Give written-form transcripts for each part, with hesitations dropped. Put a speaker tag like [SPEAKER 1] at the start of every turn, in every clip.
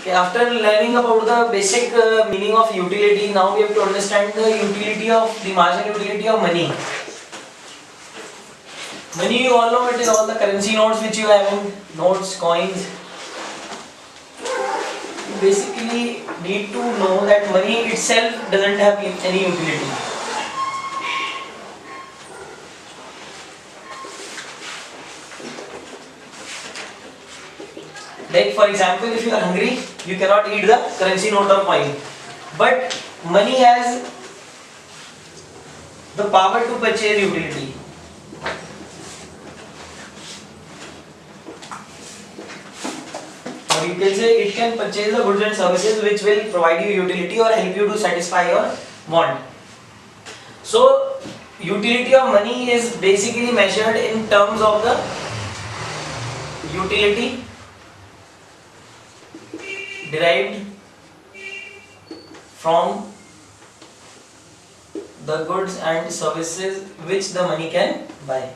[SPEAKER 1] Okay, after learning about the basic meaning of utility, now we have to understand the utility of the marginal utility of money. Money, you all know, it is all the currency notes which you have in notes, coins. You basically need to know that money itself doesn't have any utility. Like for example, if you are hungry, you cannot eat the currency note or coin. But money has the power to purchase utility. Or you can say it can purchase the goods and services which will provide you utility or help you to satisfy your want. So, utility of money is basically measured in terms of the utility derived from the goods and services which the money can buy.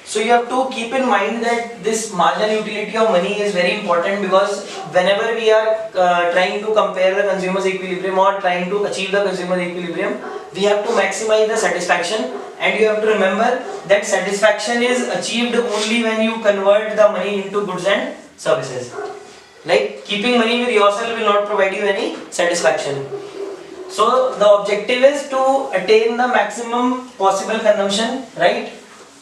[SPEAKER 1] So you have to keep in mind that this marginal utility of money is very important, because whenever we are trying to compare the consumer's equilibrium or trying to achieve the consumer's equilibrium, we have to maximize the satisfaction, and you have to remember that satisfaction is achieved only when you convert the money into goods and services. Like keeping money with yourself will not provide you any satisfaction. So the objective is to attain the maximum possible consumption, right?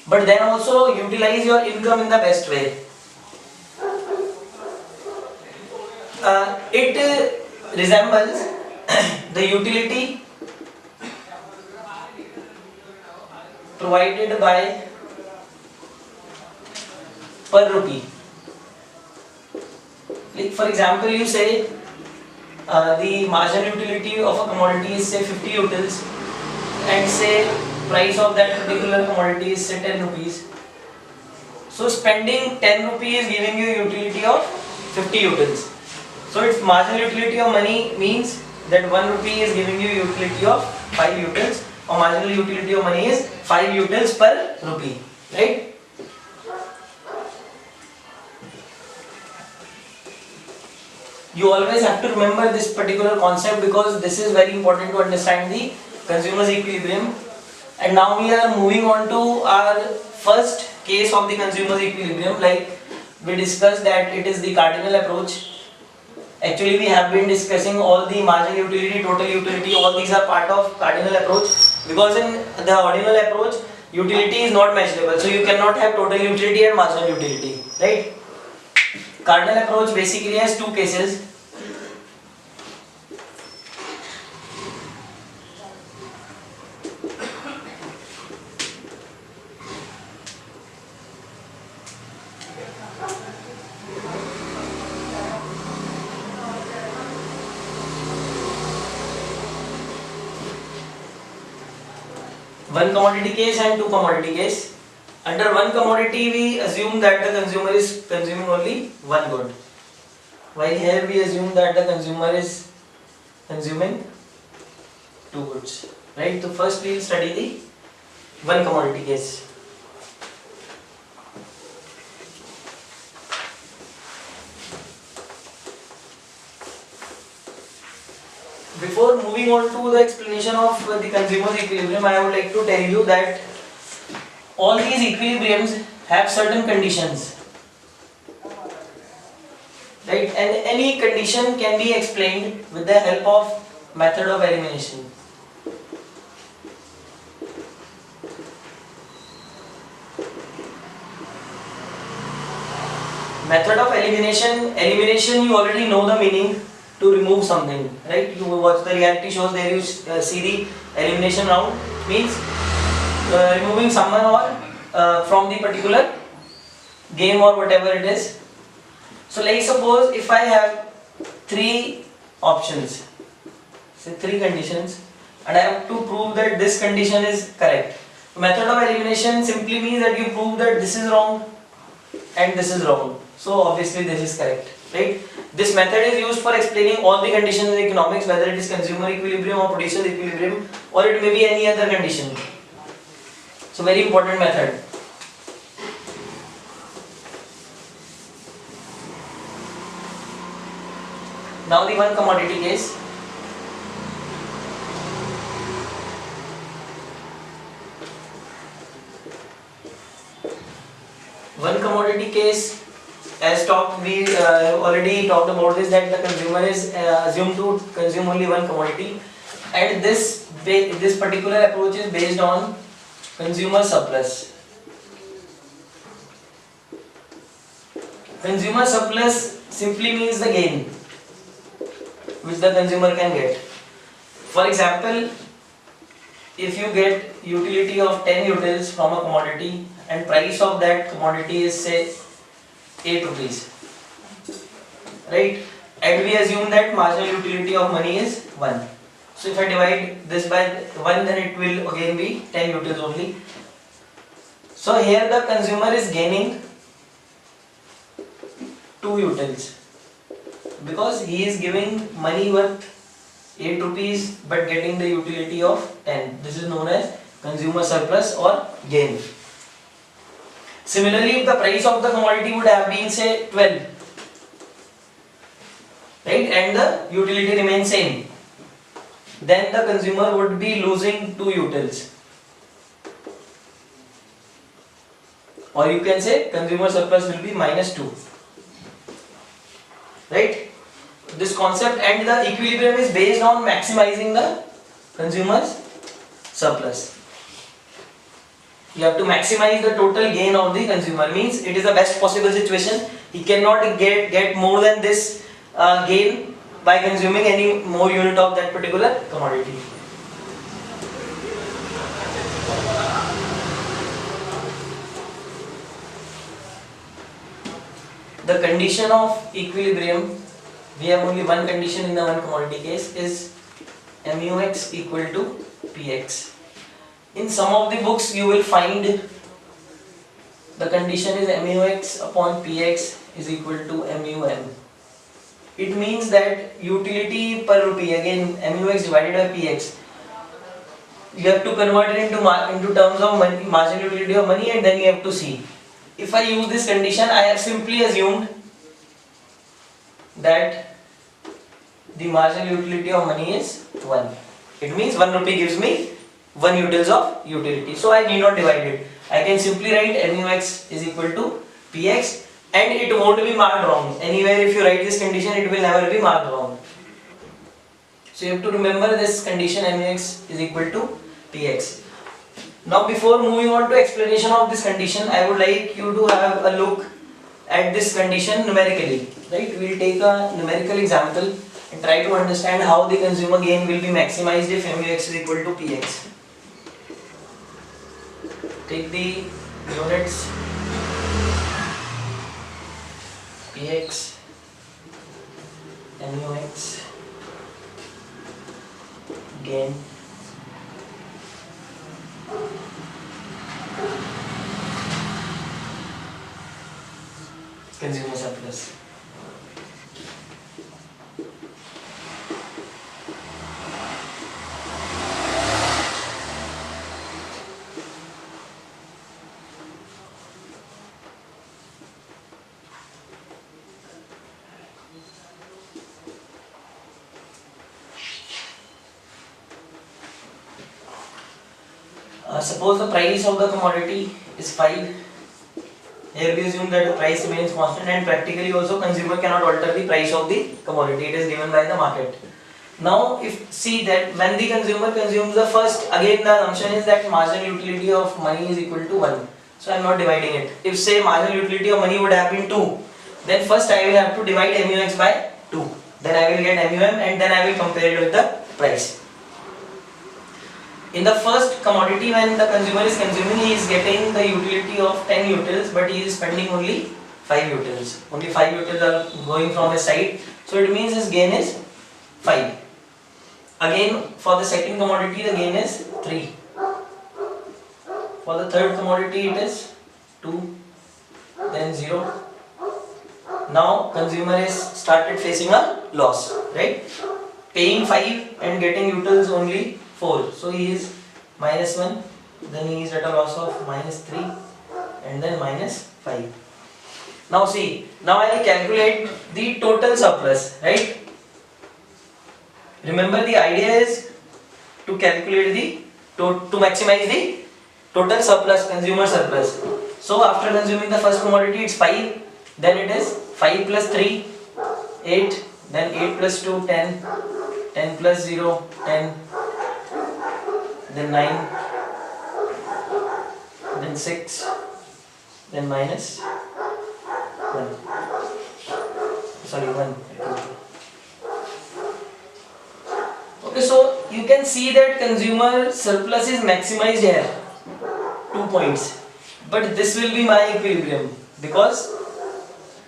[SPEAKER 1] But then also utilize your income in the best way. It resembles the utility provided by per rupee. Like for example, you say the marginal utility of a commodity is say 50 utils, and say price of that particular commodity is say 10 rupees. So spending 10 rupees is giving you utility of 50 utils. So its marginal utility of money means that 1 rupee is giving you utility of 5 utils, or marginal utility of money is 5 utils per rupee, right? You always have to remember this particular concept, because this is very important to understand the consumer's equilibrium. And now we are moving on to our first case of the consumer's equilibrium. Like we discussed that it is the cardinal approach. Actually we have been discussing all the marginal utility, total utility, all these are part of cardinal approach, because in the ordinal approach utility is not measurable, so you cannot have total utility and marginal utility, right? Cardinal approach basically has two cases. One commodity case and two commodity case. Under one commodity we assume that the consumer is consuming only one good, while here we assume that the consumer is consuming two goods, right? So first we will study the one commodity case. Before moving on to the explanation of the consumer's equilibrium, I would like to tell you that all these equilibriums have certain conditions, right? And any condition can be explained with the help of method of elimination. Method of elimination, you already know the meaning. To remove something, right? You watch the reality shows, there you see the elimination round, means removing someone or from the particular game or whatever it is. So like suppose if I have three options, say three conditions, and I have to prove that this condition is correct. Method of elimination simply means that you prove that this is wrong and this is wrong. So obviously this is correct, right? This method is used for explaining all the conditions in economics, whether it is consumer equilibrium or producer equilibrium, or it may be any other condition. So very important method. Now the one commodity case. One commodity case, as talked, we already talked about this, that the consumer is assumed to consume only one commodity, and this particular approach is based on consumer surplus. Consumer surplus simply means the gain which the consumer can get. For example, if you get utility of 10 utils from a commodity and price of that commodity is say 8 rupees, right? And we assume that marginal utility of money is 1. So if I divide this by 1, then it will again be 10 utils only. So here the consumer is gaining 2 utils because he is giving money worth 8 rupees but getting the utility of 10. This is known as consumer surplus or gain. Similarly, if the price of the commodity would have been say 12, right, and the utility remains same, then the consumer would be losing 2 utils. Or you can say consumer surplus will be minus 2. Right? This concept and the equilibrium is based on maximizing the consumer's surplus. You have to maximize the total gain of the consumer, means it is the best possible situation. He cannot get more than this gain by consuming any more unit of that particular commodity. The condition of equilibrium, we have only one condition in the one commodity case, is MUX equal to PX. In some of the books you will find the condition is MUX upon PX is equal to MUM. It means that utility per rupee, again MUX divided by PX, you have to convert it into terms of money, marginal utility of money, and then you have to see. If I use this condition, I have simply assumed that the marginal utility of money is 1. It means 1 rupee gives me 1 utils of utility. So I need not divide it. I can simply write MUX is equal to PX, and it won't be marked wrong. Anywhere if you write this condition, it will never be marked wrong. So you have to remember this condition MUX is equal to PX. Now before moving on to explanation of this condition, I would like you to have a look at this condition numerically. Right? We will take a numerical example and try to understand how the consumer gain will be maximized if MUX is equal to PX. Take the units PX, MUX, gain, consumer surplus. Suppose the price of the commodity is 5. Here we assume that the price remains constant, and practically also consumer cannot alter the price of the commodity. It is given by the market. Now if see that when the consumer consumes the first, again the assumption is that marginal utility of money is equal to 1. So I am not dividing it. If say marginal utility of money would have been 2, then first I will have to divide MUX by 2. Then I will get MUM, and then I will compare it with the price. In the first commodity, when the consumer is consuming, he is getting the utility of 10 utils, but he is spending only 5 utils. Only 5 utils are going from his side, so it means his gain is 5. Again, for the second commodity, the gain is 3. For the third commodity, it is 2, then 0. Now, consumer is started facing a loss, right? Paying 5 and getting utils only 4. So he is minus 1, then he is at a loss of minus 3, and then minus 5. Now see, now I will calculate the total surplus, right? Remember, the idea is to calculate to maximize the total surplus, consumer surplus. So after consuming the first commodity, it's 5, then it is 5 plus 3, 8, then 8 plus 2, 10, 10 plus 0, 10, then 9, then 6, then minus 1. Sorry, 1. Okay, so you can see that consumer surplus is maximized here, 2 points. But this will be my equilibrium, because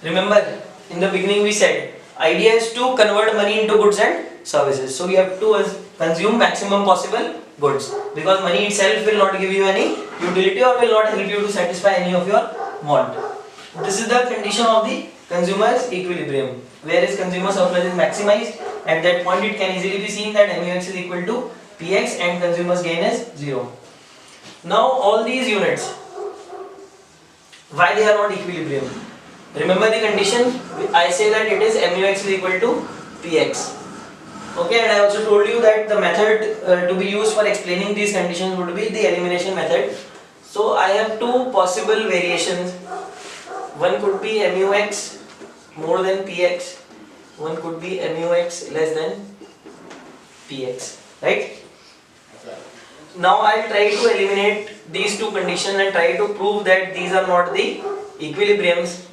[SPEAKER 1] remember in the beginning we said idea is to convert money into goods and services. So you have to consume maximum possible goods, because money itself will not give you any utility or will not help you to satisfy any of your want. This is the condition of the consumer's equilibrium, whereas consumer surplus is maximized. At that point it can easily be seen that MUX is equal to PX and consumer's gain is 0. Now all these units, why they are not equilibrium? Remember the condition, I say that it is MUX is equal to PX. Okay, and I also told you that the method to be used for explaining these conditions would be the elimination method. So I have two possible variations. One could be MUX more than PX. One could be MUX less than PX, right? Now I'll try to eliminate these two conditions and try to prove that these are not the equilibriums.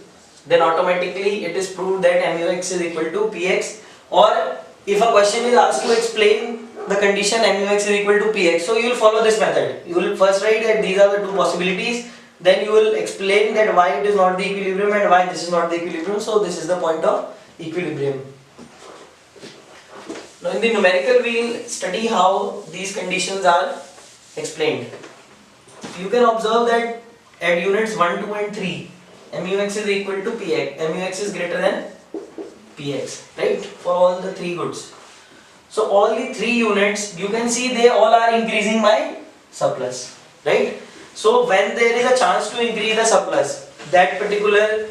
[SPEAKER 1] Then automatically it is proved that MUX is equal to PX. Or if a question is asked to explain the condition MUX is equal to PX, so you will follow this method. You will first write that these are the two possibilities, then you will explain that why it is not the equilibrium and why this is not the equilibrium. So this is the point of equilibrium. Now in the numerical we will study how these conditions are explained. You can observe that at units 1, 2 and 3, MUX is equal to PX, MUX is greater than PX, right, for all the 3 goods. So all the 3 units, you can see they all are increasing my surplus, right? So when there is a chance to increase the surplus, that particular